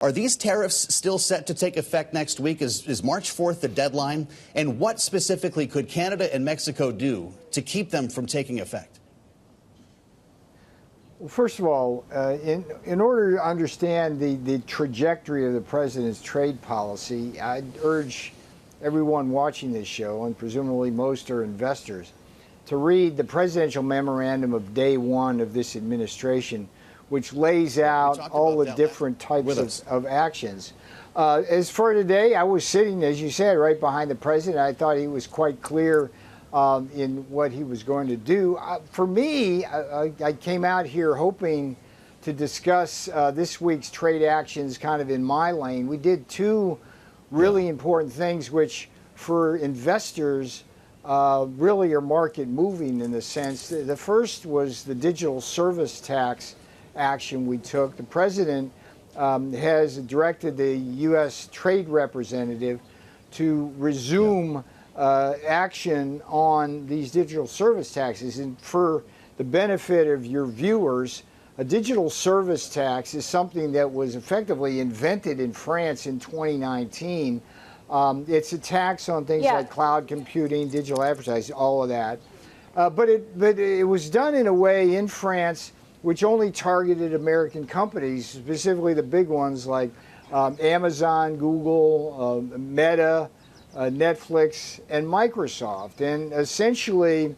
Are these tariffs still set to take effect next week? Is March 4th the deadline? And what specifically could Canada and Mexico do to keep them from taking effect? Well, first of all, in order to understand the trajectory of the president's trade policy, I'd urge everyone watching this show, and presumably most are investors, to read the presidential memorandum of day one of this administration, which lays out all the different types of actions. As for today, I was sitting, as you said, right behind the president. I thought he was quite clear in what he was going to do. For me, I came out here hoping to discuss this week's trade actions kind of in my lane. We did two really important things, which for investors really are market moving in the sense. The first was the digital service tax action we took. The president has directed the U.S. trade representative to resume action on these digital service taxes. And for the benefit of your viewers, a digital service tax is something that was effectively invented in France in 2019. It's a tax on things like cloud computing, digital advertising, all of that. But it was done in a way in France which only targeted American companies, specifically the big ones like Amazon, Google, Meta, Netflix, and Microsoft. And essentially,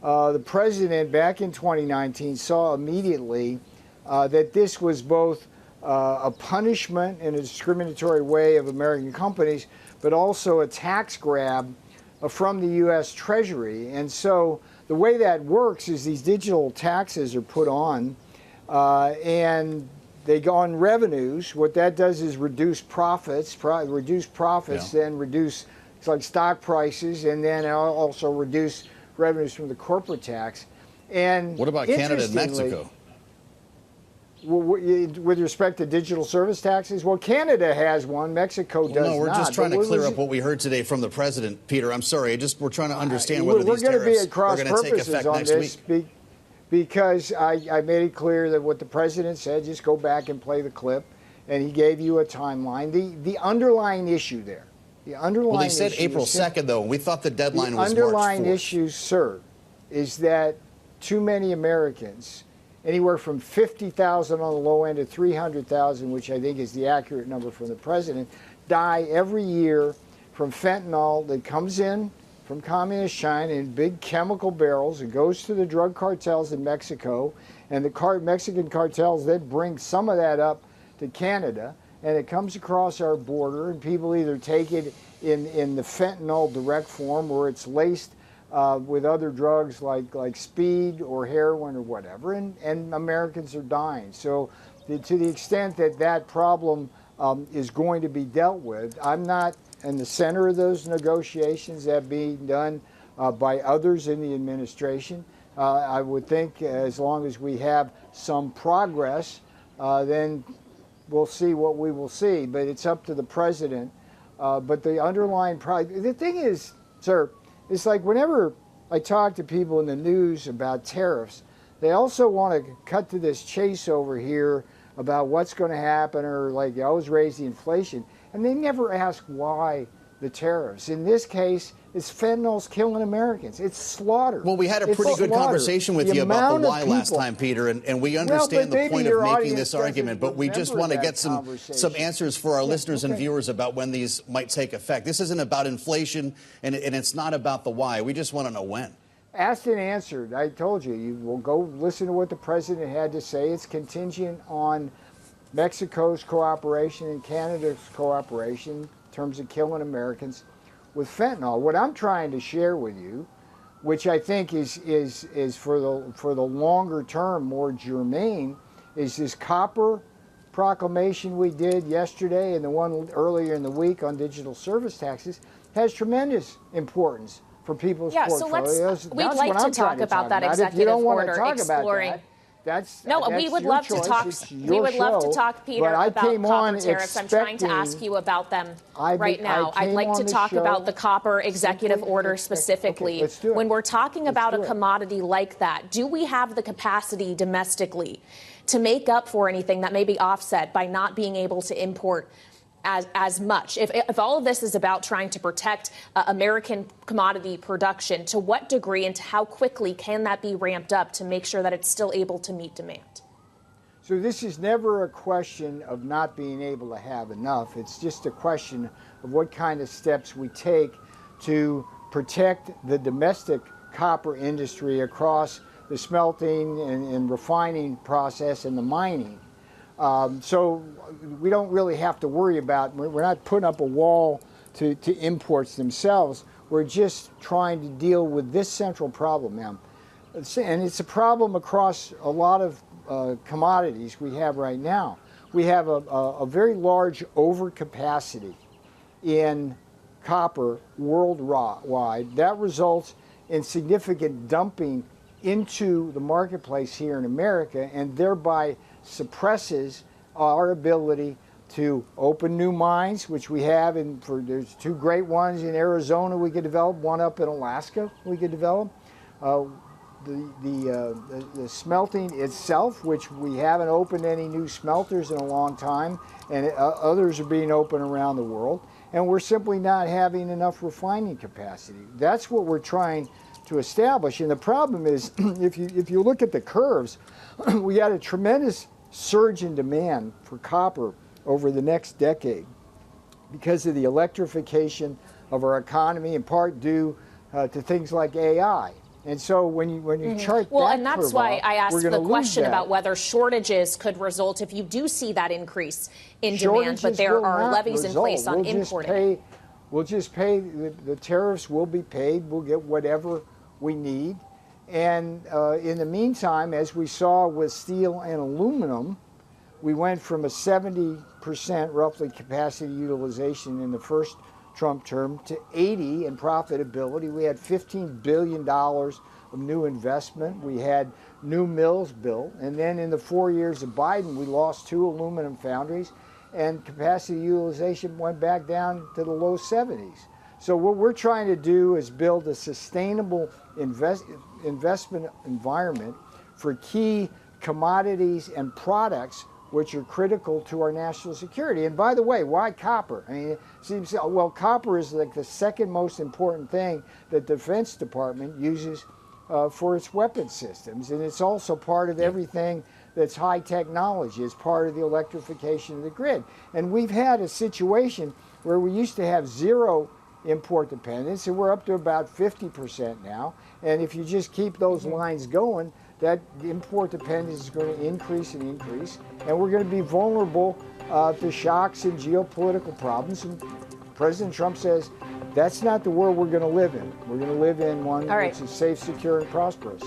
the president back in 2019 saw immediately that this was both a punishment in a discriminatory way of American companies, but also a tax grab from the U.S. Treasury. And so the way that works is these digital taxes are put on and they go on revenues. What that does is reduce profits, then reduce like stock prices, and then also reduce revenues from the corporate tax. And what about Canada and Mexico? With respect to digital service taxes, well, Canada has one, Mexico does not. No, we're just trying to clear up what we heard today from the president, Peter. I'm sorry, we're trying to understand whether these tariffs are going to take effect next week. Because I made it clear that what the president said, just go back and play the clip, and he gave you a timeline. The underlying issue there, well, they said April 2nd, though. We thought the deadline was March 4th. The underlying issue, sir, is that too many Americans, anywhere from 50,000 on the low end to 300,000, which I think is the accurate number from the president, die every year from fentanyl that comes in from communist China in big chemical barrels. It goes to the drug cartels in Mexico, and the Mexican cartels then bring some of that up to Canada, and it comes across our border, and people either take it in the fentanyl direct form, or it's laced with other drugs like speed or heroin or whatever, and Americans are dying. So to the extent that that problem is going to be dealt with, I'm not in the center of those negotiations that being done by others in the administration. I would think as long as we have some progress, then we'll see what we will see. But it's up to the president. But the underlying problem, the thing is, sir, it's like whenever I talk to people in the news about tariffs, they also want to cut to this chase over here about what's going to happen, or like they always raise the inflation, and they never ask why the tariffs. In this case, it's fentanyl's killing Americans. It's slaughter. Well, we had a pretty good conversation with you about the why last time, Peter, and we understand the point of making this argument, but we just want to get some answers for our listeners and viewers about when these might take effect. This isn't about inflation, and it's not about the why. We just want to know when. Asked and answered. I told you. You will go listen to what the president had to say. It's contingent on Mexico's cooperation and Canada's cooperation in terms of killing Americans with fentanyl. What I'm trying to share with you, which I think is for the longer term more germane, is this copper proclamation we did yesterday and the one earlier in the week on digital service taxes has tremendous importance for people's portfolios. So we'd like to talk about that executive order exploring. We would love to talk. We would love to talk, Peter, about copper tariffs. I'm trying to ask you about them right now. I'd like to talk about the copper executive order specifically. Okay, when we're talking about a commodity like that, do we have the capacity domestically to make up for anything that may be offset by not being able to import as much? If all of this is about trying to protect American commodity production, to what degree and to how quickly can that be ramped up to make sure that it's still able to meet demand? So this is never a question of not being able to have enough. It's just a question of what kind of steps we take to protect the domestic copper industry across the smelting and refining process and the mining. So we don't really have to worry about, we're not putting up a wall to imports themselves. We're just trying to deal with this central problem, ma'am. And it's a problem across a lot of commodities we have right now. We have a very large overcapacity in copper worldwide. That results in significant dumping into the marketplace here in America, and thereby suppresses our ability to open new mines, which we have. There's two great ones in Arizona we could develop, one up in Alaska we could develop. The smelting itself, which we haven't opened any new smelters in a long time, and others are being opened around the world, and we're simply not having enough refining capacity. That's what we're trying to establish. And the problem is, if you look at the curves, we had a tremendous surge in demand for copper over the next decade because of the electrification of our economy, in part due to things like AI. And so when you chart and that's why I asked the question about whether shortages could result if you do see that increase in demand, but there are levies in place on importing. We'll just pay, the tariffs will be paid, we'll get whatever we need. And in the meantime, as we saw with steel and aluminum, we went from a 70% roughly capacity utilization in the first Trump term to 80 in profitability. We had $15 billion of new investment. We had new mills built. And then in the 4 years of Biden, we lost 2 aluminum foundries, and capacity utilization went back down to the low 70s. So what we're trying to do is build a sustainable investment environment for key commodities and products which are critical to our national security. And by the way, why copper? I mean, it seems, well, copper is like the second most important thing that the Defense Department uses for its weapon systems. And it's also part of everything that's high technology. It's part of the electrification of the grid. And we've had a situation where we used to have zero import dependence, and we're up to about 50% now. And if you just keep those lines going, that import dependence is going to increase and increase, and we're going to be vulnerable to shocks and geopolitical problems. And President Trump says that's not the world we're going to live in. We're going to live in one which is safe, secure, and prosperous.